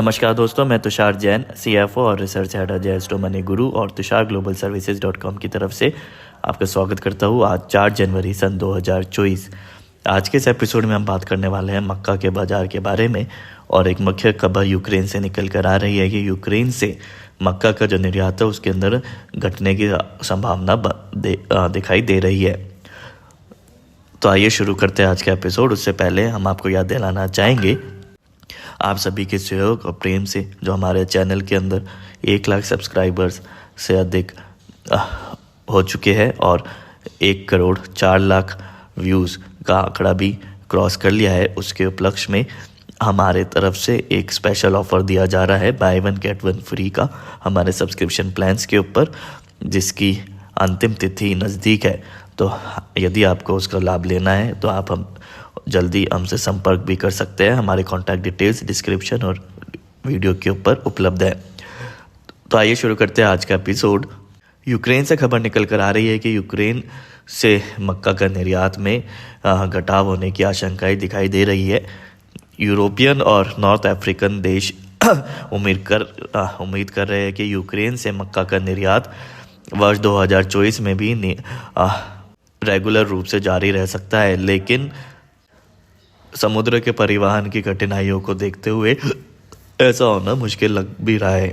नमस्कार दोस्तों, मैं तुषार जैन, CFO और रिसर्च हेड जयस्टो मनी गुरु और तुषार ग्लोबल सर्विसेज.com की तरफ से आपका स्वागत करता हूँ। आज 4 जनवरी सन 2024। आज के इस एपिसोड में हम बात करने वाले हैं मक्का के बाज़ार के बारे में। और एक मुख्य खबर यूक्रेन से निकल कर आ रही है कि यूक्रेन से मक्का का जो निर्यात है उसके अंदर घटने की संभावना दिखाई दे रही है। तो आइए शुरू करते हैं आज का एपिसोड। उससे पहले हम आपको याद दिलाना चाहेंगे आप सभी के सहयोग और प्रेम से जो हमारे चैनल के अंदर 1 लाख सब्सक्राइबर्स से अधिक हो चुके हैं और 1 करोड़ 4 लाख व्यूज़ का आंकड़ा भी क्रॉस कर लिया है, उसके उपलक्ष्य में हमारे तरफ से एक स्पेशल ऑफ़र दिया जा रहा है बाय 1 गेट 1 फ्री का हमारे सब्सक्रिप्शन प्लान्स के ऊपर, जिसकी अंतिम तिथि नज़दीक है। तो यदि आपको उसका लाभ लेना है तो आप जल्दी हमसे संपर्क भी कर सकते हैं। हमारे कॉन्टैक्ट डिटेल्स डिस्क्रिप्शन और वीडियो के ऊपर उपलब्ध है। तो आइए शुरू करते हैं आज का एपिसोड। यूक्रेन से खबर निकल कर आ रही है कि यूक्रेन से मक्का का निर्यात में घटाव होने की आशंकाएं दिखाई दे रही है। यूरोपियन और नॉर्थ अफ्रीकन देश उम्मीद कर रहे हैं कि यूक्रेन से मक्का का निर्यात वर्ष 2024 में भी रेगुलर रूप से जारी रह सकता है, लेकिन समुद्र के परिवहन की कठिनाइयों को देखते हुए ऐसा होना मुश्किल लग भी रहा है।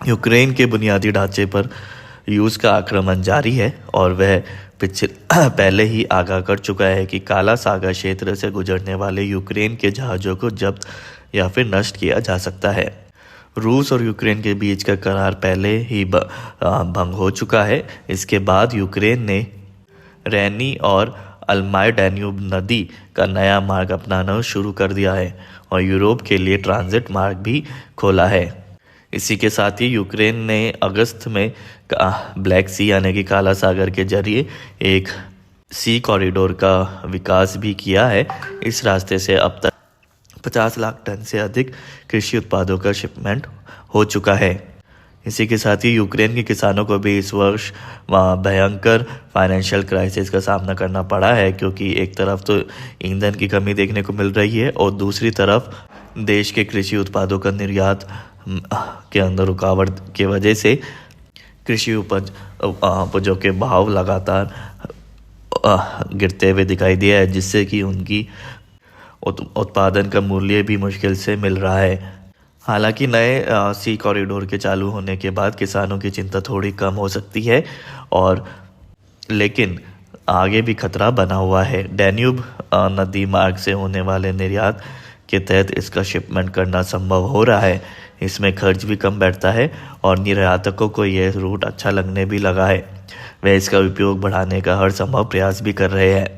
यूक्रेन के बुनियादी ढांचे पर रूस का आक्रमण जारी है और वह पहले ही आगाह कर चुका है कि काला सागर क्षेत्र से गुजरने वाले यूक्रेन के जहाज़ों को जब्त या फिर नष्ट किया जा सकता है। रूस और यूक्रेन के बीच का करार पहले ही भंग हो चुका है। इसके बाद यूक्रेन ने रैनी और अल्माय डैन्यूब नदी का नया मार्ग अपनाना शुरू कर दिया है और यूरोप के लिए ट्रांजिट मार्ग भी खोला है। इसी के साथ ही यूक्रेन ने अगस्त में ब्लैक सी यानी कि काला सागर के जरिए एक सी कॉरिडोर का विकास भी किया है। इस रास्ते से अब तक 50 लाख टन से अधिक कृषि उत्पादों का शिपमेंट हो चुका है। इसी के साथ ही यूक्रेन के किसानों को भी इस वर्ष भयंकर फाइनेंशियल क्राइसिस का सामना करना पड़ा है, क्योंकि एक तरफ तो ईंधन की कमी देखने को मिल रही है और दूसरी तरफ देश के कृषि उत्पादों का निर्यात के अंदर रुकावट की वजह से कृषि उपजों के भाव लगातार गिरते हुए दिखाई दिया है, जिससे कि उनकी उत्पादन का मूल्य भी मुश्किल से मिल रहा है। हालांकि नए सी कॉरिडोर के चालू होने के बाद किसानों की चिंता थोड़ी कम हो सकती है, और लेकिन आगे भी खतरा बना हुआ है। डैन्यूब नदी मार्ग से होने वाले निर्यात के तहत इसका शिपमेंट करना संभव हो रहा है। इसमें खर्च भी कम बैठता है और निर्यातकों को यह रूट अच्छा लगने भी लगा है। वे इसका उपयोग बढ़ाने का हर संभव प्रयास भी कर रहे हैं,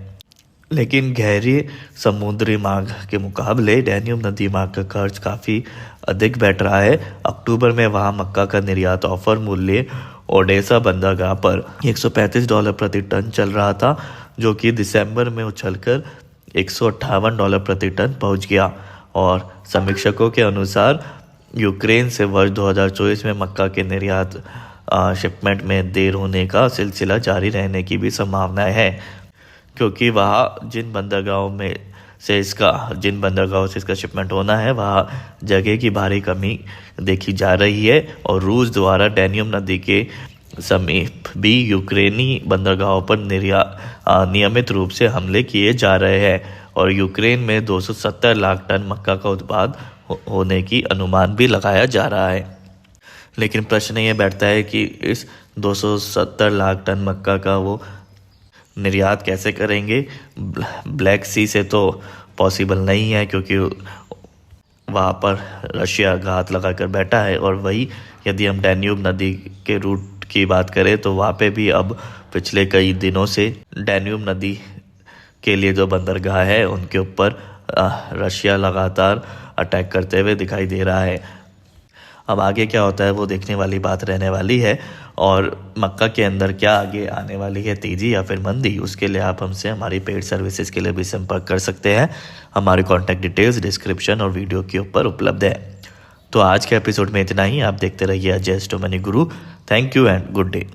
लेकिन गहरी समुद्री मार्ग के मुकाबले डैन्यूब नदी मार्ग का खर्च काफ़ी अधिक बैठ रहा है। अक्टूबर में वहां मक्का का निर्यात ऑफर मूल्य ओडेसा बंदरगाह पर $135 प्रति टन चल रहा था, जो कि दिसंबर में उछलकर $158 प्रति टन पहुंच गया। और समीक्षकों के अनुसार यूक्रेन से वर्ष 2024 में मक्का के निर्यात शिपमेंट में देर होने का सिलसिला जारी रहने की भी संभावनाएं है, क्योंकि वहाँ जिन बंदरगाहों से इसका शिपमेंट होना है वहाँ जगह की भारी कमी देखी जा रही है। और रूस द्वारा डैन्यूब नदी के समीप भी यूक्रेनी बंदरगाहों पर नियमित रूप से हमले किए जा रहे हैं और यूक्रेन में 270 लाख टन मक्का का उत्पाद होने की अनुमान भी लगाया जा रहा है। लेकिन प्रश्न ये बैठता है कि इस 270 लाख टन मक्का का वो निर्यात कैसे करेंगे। ब्लैक सी से तो पॉसिबल नहीं है, क्योंकि वहाँ पर रशिया घात लगाकर बैठा है। और वही यदि हम डैन्यूब नदी के रूट की बात करें तो वहाँ पे भी अब पिछले कई दिनों से डैन्यूब नदी के लिए जो बंदरगाह है उनके ऊपर रशिया लगातार अटैक करते हुए दिखाई दे रहा है। अब आगे क्या होता है वो देखने वाली बात रहने वाली है, और मक्का के अंदर क्या आगे आने वाली है, तेज़ी या फिर मंदी, उसके लिए आप हमसे हमारी पेड सर्विसेज के लिए भी संपर्क कर सकते हैं। हमारी कॉन्टैक्ट डिटेल्स डिस्क्रिप्शन और वीडियो के ऊपर उपलब्ध है। तो आज के एपिसोड में इतना ही। आप देखते रहिए जयस्टो money Guru. Thank you and good day.